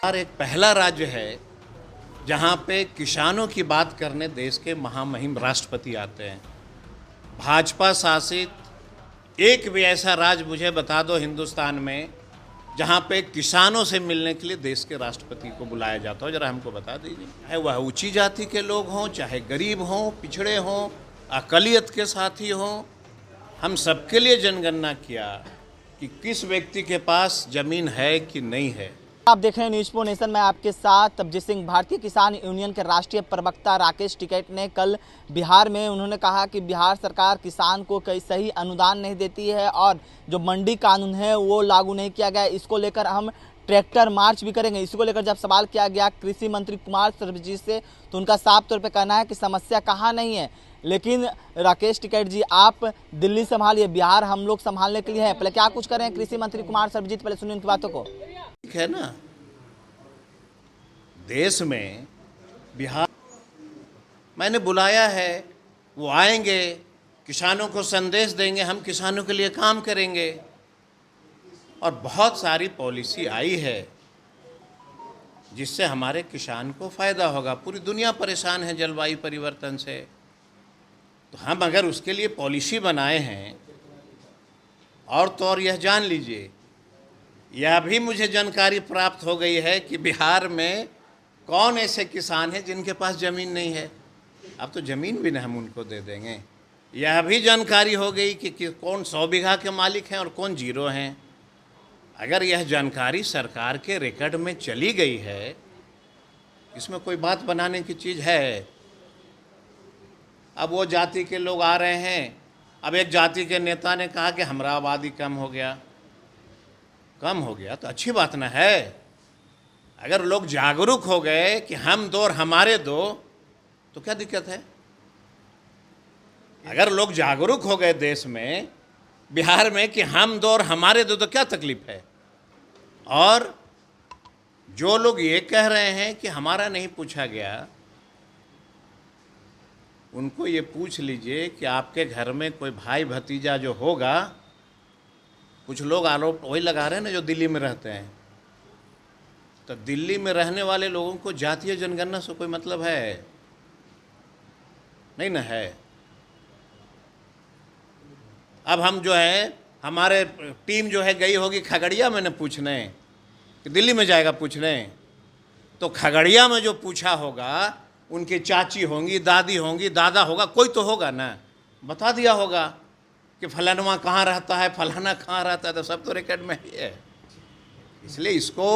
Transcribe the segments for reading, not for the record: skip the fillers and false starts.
बिहार एक पहला राज्य है जहां पे किसानों की बात करने देश के महामहिम राष्ट्रपति आते हैं। भाजपा शासित एक भी ऐसा राज्य मुझे बता दो हिंदुस्तान में जहां पे किसानों से मिलने के लिए देश के राष्ट्रपति को बुलाया जाता हो, जरा हमको बता दीजिए। चाहे वह ऊंची जाति के लोग हों, चाहे गरीब हों, पिछड़े हों, अकलियत के साथी हों, हम सबके लिए जनगणना किया कि किस व्यक्ति के पास जमीन है कि नहीं है। आप देख रहे हैं न्यूज़ पोस्ट नेशन में आपके साथ तबजीत सिंह। भारतीय किसान यूनियन के राष्ट्रीय प्रवक्ता राकेश टिकैत ने कल बिहार में उन्होंने कहा कि बिहार सरकार किसान को कई सही अनुदान नहीं देती है और जो मंडी कानून है वो लागू नहीं किया गया। इसको लेकर हम ट्रैक्टर मार्च भी करेंगे। इसको लेकर जब सवाल किया गया कृषि मंत्री कुमार सर्वजीत से तो उनका साफ तौर पर कहना है कि समस्या कहाँ नहीं है। लेकिन राकेश टिकैत जी, आप दिल्ली संभालिए, बिहार हम लोग संभालने के लिए हैं। पहले क्या कुछ करें कृषि मंत्री कुमार सर्वजीत, पहले सुनिए उनकी बातों को। ठीक है ना, देश में बिहार मैंने बुलाया है, वो आएंगे, किसानों को संदेश देंगे, हम किसानों के लिए काम करेंगे। और बहुत सारी पॉलिसी आई है जिससे हमारे किसान को फ़ायदा होगा। पूरी दुनिया परेशान है जलवायु परिवर्तन से, तो हम अगर उसके लिए पॉलिसी बनाए हैं। और तो और यह जान लीजिए, यह भी मुझे जानकारी प्राप्त हो गई है कि बिहार में कौन ऐसे किसान हैं जिनके पास ज़मीन नहीं है। अब तो ज़मीन भी न हम उनको दे देंगे। यह भी जानकारी हो गई कि कौन 100 बीघा के मालिक हैं और कौन जीरो हैं। अगर यह जानकारी सरकार के रिकॉर्ड में चली गई है, इसमें कोई बात बनाने की चीज़ है। अब वो जाति के लोग आ रहे हैं। अब एक जाति के नेता ने कहा कि हमारा आबादी कम हो गया तो अच्छी बात ना है। अगर लोग जागरूक हो गए कि हम दो और हमारे दो, तो क्या दिक्कत है। अगर लोग जागरूक हो गए देश में, बिहार में कि हम दो और हमारे दो, तो क्या तकलीफ है। और जो लोग ये कह रहे हैं कि हमारा नहीं पूछा गया, उनको ये पूछ लीजिए कि आपके घर में कोई भाई भतीजा जो होगा, कुछ लोग आरोप वही लगा रहे हैं ना जो दिल्ली में रहते हैं, तो दिल्ली में रहने वाले लोगों को जातीय जनगणना से कोई मतलब है नहीं ना है। अब हम जो है, हमारे टीम जो है गई होगी खगड़िया में न पूछने कि दिल्ली में जाएगा पूछने, तो खगड़िया में जो पूछा होगा उनकी चाची होंगी, दादी होंगी, दादा होगा, कोई तो होगा ना, बता दिया होगा कि फलाना कहाँ रहता है, फलाना कहाँ रहता है, तो सब तो रिकॉर्ड में ही है। इसलिए इसको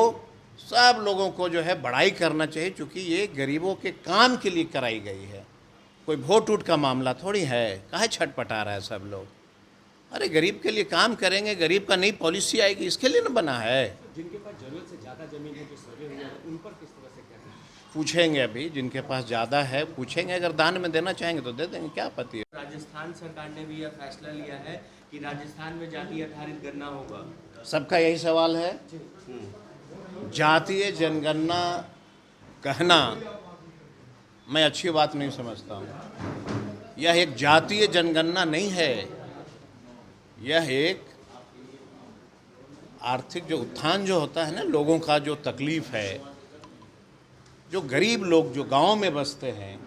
सब लोगों को जो है बड़ाई करना चाहिए, क्योंकि ये गरीबों के काम के लिए कराई गई है। कोई वोट उठ का मामला थोड़ी है। काहे छटपटा रहा है सब लोग। अरे गरीब के लिए काम करेंगे, गरीब का नई पॉलिसी आएगी, इसके लिए ना बना है। जिनके पास जरूरत से ज़्यादा जमीन है, जो सर्वे हुए हैं, उन पर किस तरह से क्या पूछेंगे। अभी जिनके पास ज़्यादा है पूछेंगे, अगर दान में देना चाहेंगे तो दे देंगे, क्या आपत्ति है। राजस्थान सरकार ने भी यह फैसला लिया है कि राजस्थान में जाति आधारित गणना होगा। सबका यही सवाल है। जातीय जनगणना कहना मैं अच्छी बात नहीं समझता हूँ। यह एक जातीय जनगणना नहीं है, यह एक आर्थिक जो उत्थान जो होता है ना, लोगों का जो तकलीफ़ है, जो गरीब लोग जो गांव में बसते हैं,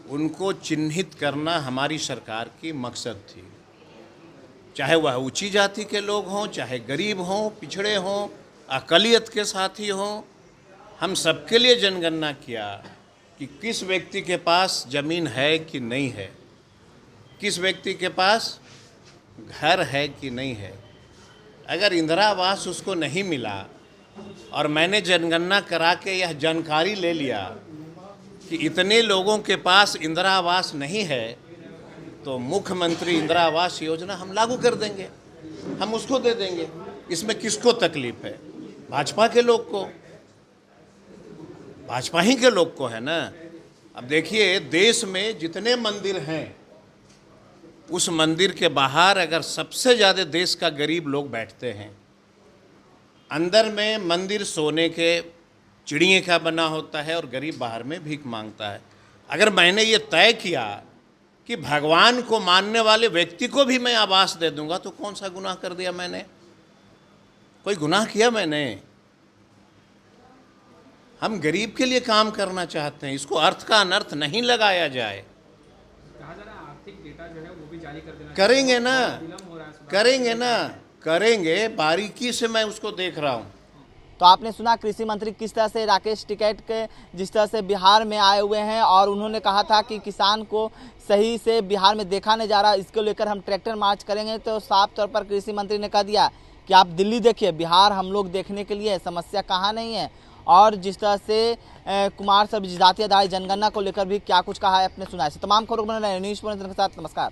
उनको चिन्हित करना हमारी सरकार की मकसद थी। चाहे वह ऊंची जाति के लोग हों, चाहे गरीब हों, पिछड़े हों, अकलियत के साथी हों, हम सबके लिए जनगणना किया कि किस व्यक्ति के पास ज़मीन है कि नहीं है, किस व्यक्ति के पास घर है कि नहीं है। अगर इंदिरा आवास उसको नहीं मिला और मैंने जनगणना करा के यह जानकारी ले लिया कि इतने लोगों के पास इंदिरा आवास नहीं है, तो मुख्यमंत्री इंदिरा आवास योजना हम लागू कर देंगे, हम उसको दे देंगे। इसमें किसको तकलीफ है? भाजपा के लोग को, भाजपा ही के लोग को है ना। अब देखिए, देश में जितने मंदिर हैं, उस मंदिर के बाहर अगर सबसे ज़्यादा देश का गरीब लोग बैठते हैं, अंदर में मंदिर सोने के चिड़िए का बना होता है और गरीब बाहर में भीख मांगता है। अगर मैंने ये तय किया कि भगवान को मानने वाले व्यक्ति को भी मैं आवास दे दूंगा, तो कौन सा गुनाह कर दिया मैंने? कोई गुनाह किया मैंने? हम गरीब के लिए काम करना चाहते हैं, इसको अर्थ का अनर्थ नहीं लगाया जाए। कहा जा रहा है आर्थिक डेटा जो है वो भी जारी कर देना करेंगे ना, विलम्ब हो रहा है इस बार। करेंगे ना, करेंगे, बारीकी से मैं उसको देख रहा हूँ। तो आपने सुना कृषि मंत्री किस तरह से राकेश टिकैत के जिस तरह से बिहार में आए हुए हैं और उन्होंने कहा था कि किसान को सही से बिहार में देखा नहीं जा रहा, इसको लेकर हम ट्रैक्टर मार्च करेंगे। तो साफ तौर पर कृषि मंत्री ने कह दिया कि आप दिल्ली देखिए, बिहार हम लोग देखने के लिए समस्या कहाँ नहीं है। और जिस तरह से कुमार सब जातीय आधारित जनगणना को लेकर भी क्या कुछ कहा है अपने सुनाए से। तमाम खबरों को बने रहे न्यूज़ के साथ। नमस्कार।